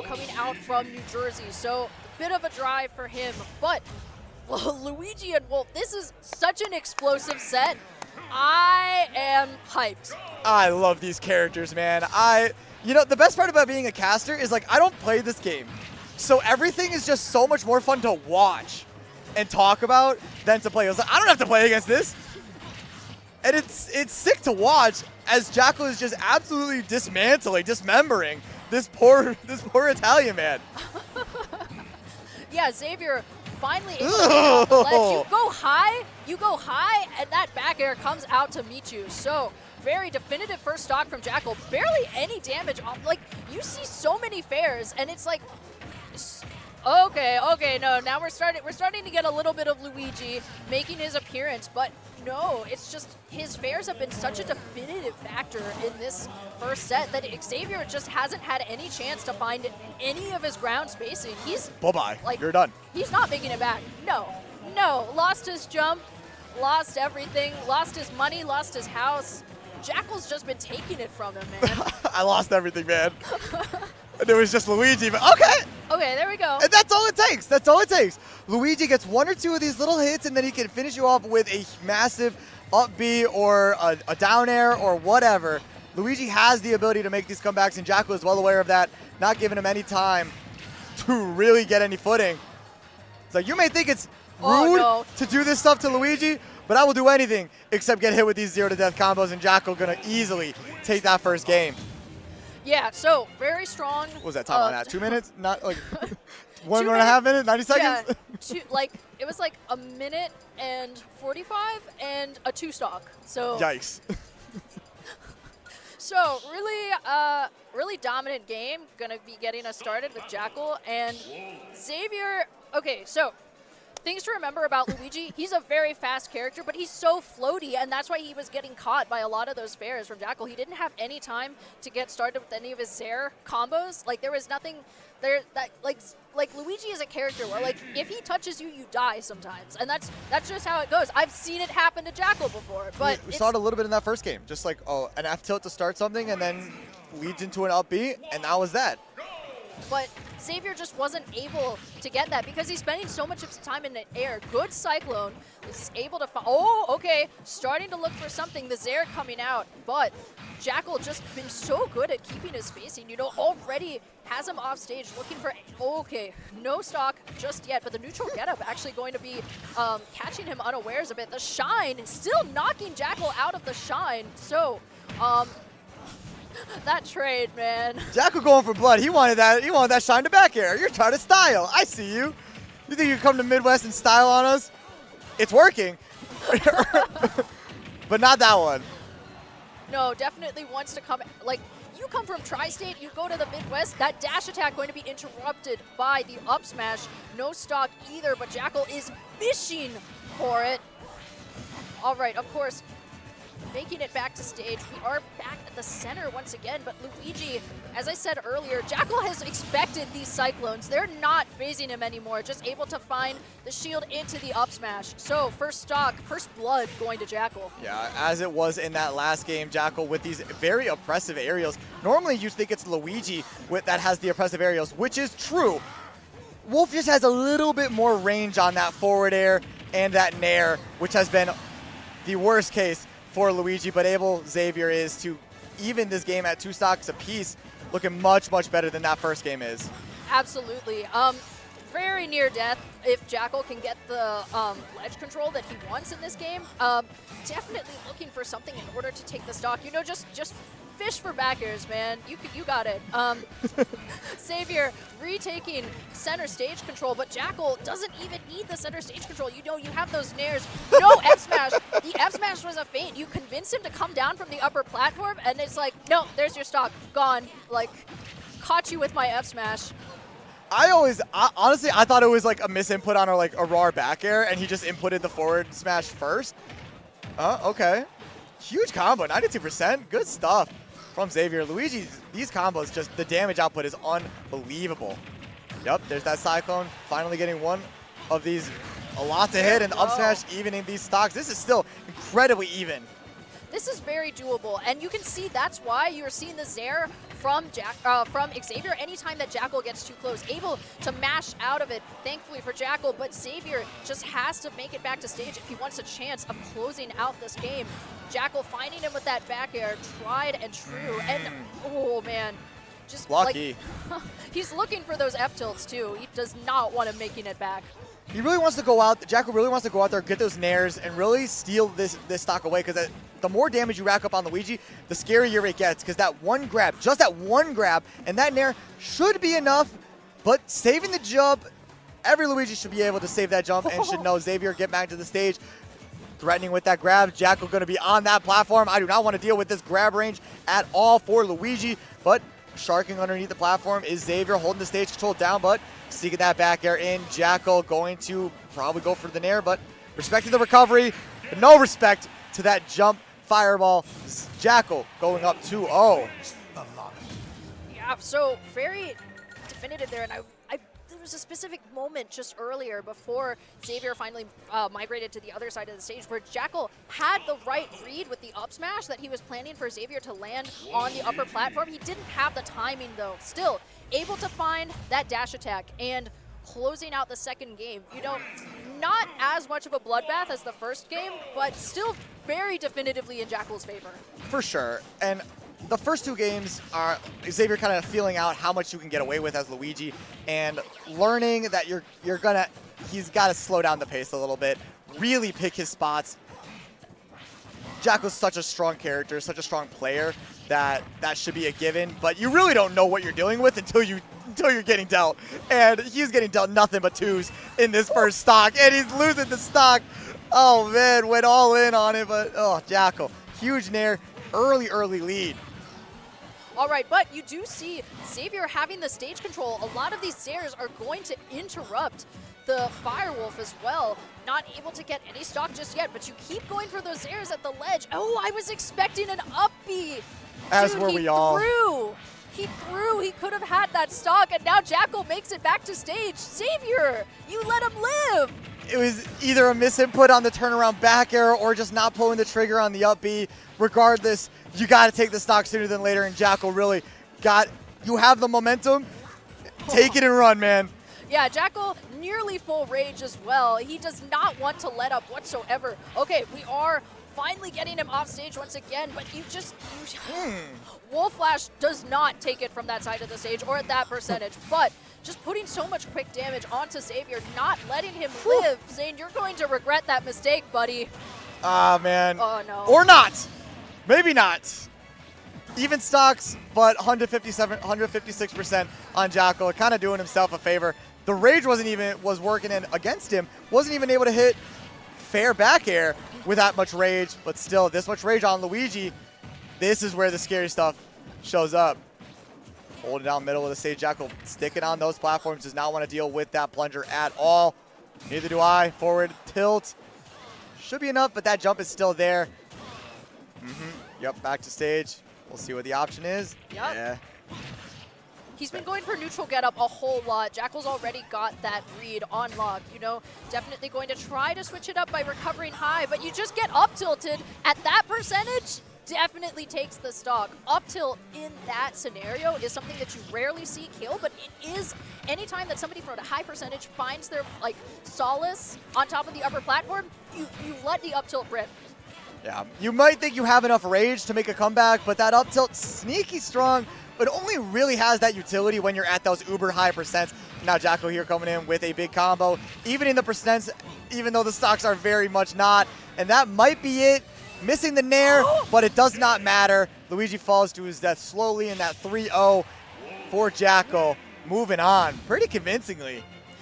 coming out from New Jersey, so a bit of a drive for him. But Luigi and Wolf, this is such an explosive set. I am hyped. I love these characters, man. You know, the best part about being a caster is, like, I don't play this game. So everything is just so much more fun to watch and talk about than to play. I was like, I don't have to play against this. And it's sick to watch as Jakal is just absolutely dismembering this poor Italian man. Yeah, Xavier finally able to get off the ledge. You go high, and that back air comes out to meet you. So very definitive first stock from Jakal. Barely any damage. Like, you see so many fairs, and it's like, okay, no, now we're starting to get a little bit of Luigi making his appearance, but no, it's just his fairs have been such a definitive factor in this first set that Xavier just hasn't had any chance to find any of his ground spacing. He's bye-bye, like, you're done. He's not making it back. No, lost his jump, lost everything, lost his money, lost his house. Jakal's just been taking it from him, man. I lost everything, man. And it was just Luigi, but okay. Okay, there we go. And that's all it takes. That's all it takes. Luigi gets one or two of these little hits, and then he can finish you off with a massive up B or a down air or whatever. Luigi has the ability to make these comebacks, and Jakal is well aware of that, not giving him any time to really get any footing. It's like, you may think it's rude to do this stuff to Luigi, but I will do anything except get hit with these 0-to-death combos, and Jakal gonna easily take that first game. Yeah, so very strong. What was that time on that? 2 minutes? Not like 1.5 minutes? 90 seconds? Yeah, it was like a minute and 45 and a 2-stock. So yikes. So really dominant game. Gonna be getting us started with Jakal and Xavier. Okay, so things to remember about Luigi, he's a very fast character, but he's so floaty, and that's why he was getting caught by a lot of those fairs from Jakal. He didn't have any time to get started with any of his Zair combos. Like, there was nothing there that, like Luigi is a character where, like, if he touches you, you die sometimes. And that's just how it goes. I've seen it happen to Jakal before, but we saw it a little bit in that first game. Just like, an F tilt to start something, and then leads into an up B, and that was that. But Xavier just wasn't able to get that because he's spending so much of his time in the air. Good Cyclone is able to find. Oh, okay. Starting to look for something. The Zair coming out. But Jakal just been so good at keeping his spacing. You know, already has him off stage looking for. Okay, no stock just yet. But the neutral getup actually going to be catching him unawares a bit. The Shine still knocking Jakal out of the Shine. So, that trade, man. Jakal going for blood. He wanted that shine to back air. You're trying to style. I see you. You think you come to Midwest and style on us? It's working. But not that one. No, definitely wants to come. Like, you come from Tri-State, you go to the Midwest, that dash attack going to be interrupted by the up smash. No stock either, but Jakal is fishing for it. All right, of course, making it back to stage. We are back at the center once again, but Luigi, as I said earlier, Jakal has expected these Cyclones. They're not phasing him anymore, just able to find the shield into the up smash. So first stock, first blood going to Jakal. Yeah, as it was in that last game, Jakal with these very oppressive aerials. Normally you think it's Luigi that has the oppressive aerials, which is true. Wolf just has a little bit more range on that forward air and that nair, which has been the worst case for Luigi, but able Xavier is to even this game at 2 stocks apiece, looking much, much better than that first game is. Absolutely. Very near death if Jakal can get the ledge control that he wants in this game. Definitely looking for something in order to take the stock. You know, just fish for back airs, man. You got it. Xavier retaking center stage control, but Jakal doesn't even need the center stage control. You know, you have those nairs. No F smash. The F smash was a feint. You convince him to come down from the upper platform, and it's like, no, there's your stock. Gone. Like, caught you with my F smash. Honestly, I thought it was like a misinput on like a raw back air, and he just inputted the forward smash first. Okay. Huge combo, 92%. Good stuff from Xavier. Luigi, these combos, just the damage output is unbelievable. Yep, there's that Cyclone, finally getting one of these. A lot to hit, and up smash evening these stocks. This is still incredibly even. This is very doable, and you can see that's why you're seeing the Zair from Xaviur anytime that Jakal gets too close, able to mash out of it, thankfully for Jakal, but Xaviur just has to make it back to stage if he wants a chance of closing out this game. Jakal finding him with that back air, tried and true, and oh man, just lucky. Like, he's looking for those F tilts too. He does not want him making it back. He really wants to go out, Jakal really wants to go out there, get those nairs, and really steal this stock away, because the more damage you rack up on Luigi, the scarier it gets, because that one grab, just that one grab, and that nair should be enough, but saving the jump, every Luigi should be able to save that jump and should know Xaviur get back to the stage. Threatening with that grab, Jakal going to be on that platform. I do not want to deal with this grab range at all for Luigi, but sharking underneath the platform is Xaviur holding the stage control down, but sneaking that back air in. Jakal going to probably go for the nair, but respecting the recovery, but no respect to that jump fireball. Jakal going up 2-0. Yeah, so very definitive there, and there was a specific moment just earlier before Xaviur finally migrated to the other side of the stage where Jakal had the right read with the up smash that he was planning for Xaviur to land on the upper platform. He didn't have the timing though. Still able to find that dash attack and closing out the second game. You know, not as much of a bloodbath as the first game, but still very definitively in Jakal's favor. For sure. And the first two games are Xaviur kind of feeling out how much you can get away with as Luigi and learning that he's got to slow down the pace a little bit, really pick his spots. Jakal's such a strong character, such a strong player that should be a given, but you really don't know what you're dealing with until you're getting dealt. And he's getting dealt nothing but twos in this first stock, and he's losing the stock. Oh man, went all in on it, but oh, Jakal, huge nair, early lead. All right, but you do see Xaviur having the stage control. A lot of these Zairs are going to interrupt the Firewolf as well. Not able to get any stock just yet, but you keep going for those Zairs at the ledge. Oh, I was expecting an up B. As Dude, were we all. He threw. He could have had that stock, and now Jakal makes it back to stage. Xaviur, you let him live. It was either a misinput on the turnaround back air or just not pulling the trigger on the up B. Regardless, you got to take the stock sooner than later, and Jakal really you have the momentum. Take it and run, man. Yeah, Jakal nearly full rage as well. He does not want to let up whatsoever. Okay, we are finally getting him off stage once again, but Wolf Flash does not take it from that side of the stage or at that percentage, but just putting so much quick damage onto Xaviur, not letting him live, saying you're going to regret that mistake, buddy. Ah, man. Oh, no. Or not. Maybe not. Even stocks, but 156% on Jakal, kind of doing himself a favor. The rage was working in against him, wasn't even able to hit fair back air with that much rage, but still, this much rage on Luigi, this is where the scary stuff shows up. Holding down middle of the stage, Jakal sticking on those platforms, does not want to deal with that plunger at all. Neither do I. Forward tilt. Should be enough, but that jump is still there. Yep, back to stage. We'll see what the option is. Yep. Yeah. He's been going for neutral get up a whole lot. Jakal's already got that read on lock, you know, definitely going to try to switch it up by recovering high, but you just get up tilted at that percentage. Definitely takes the stock. Up tilt in that scenario is something that you rarely see kill, but it is anytime that somebody from a high percentage finds their solace on top of the upper platform, you let the up tilt rip. Yeah, you might think you have enough rage to make a comeback, but that up tilt, sneaky strong, but only really has that utility when you're at those uber high percents. Now Jakal here coming in with a big combo, even in the percents, even though the stocks are very much not, and that might be it. Missing the nair, but it does not matter. Luigi falls to his death slowly in that 3-0 for Jakal. Moving on pretty convincingly.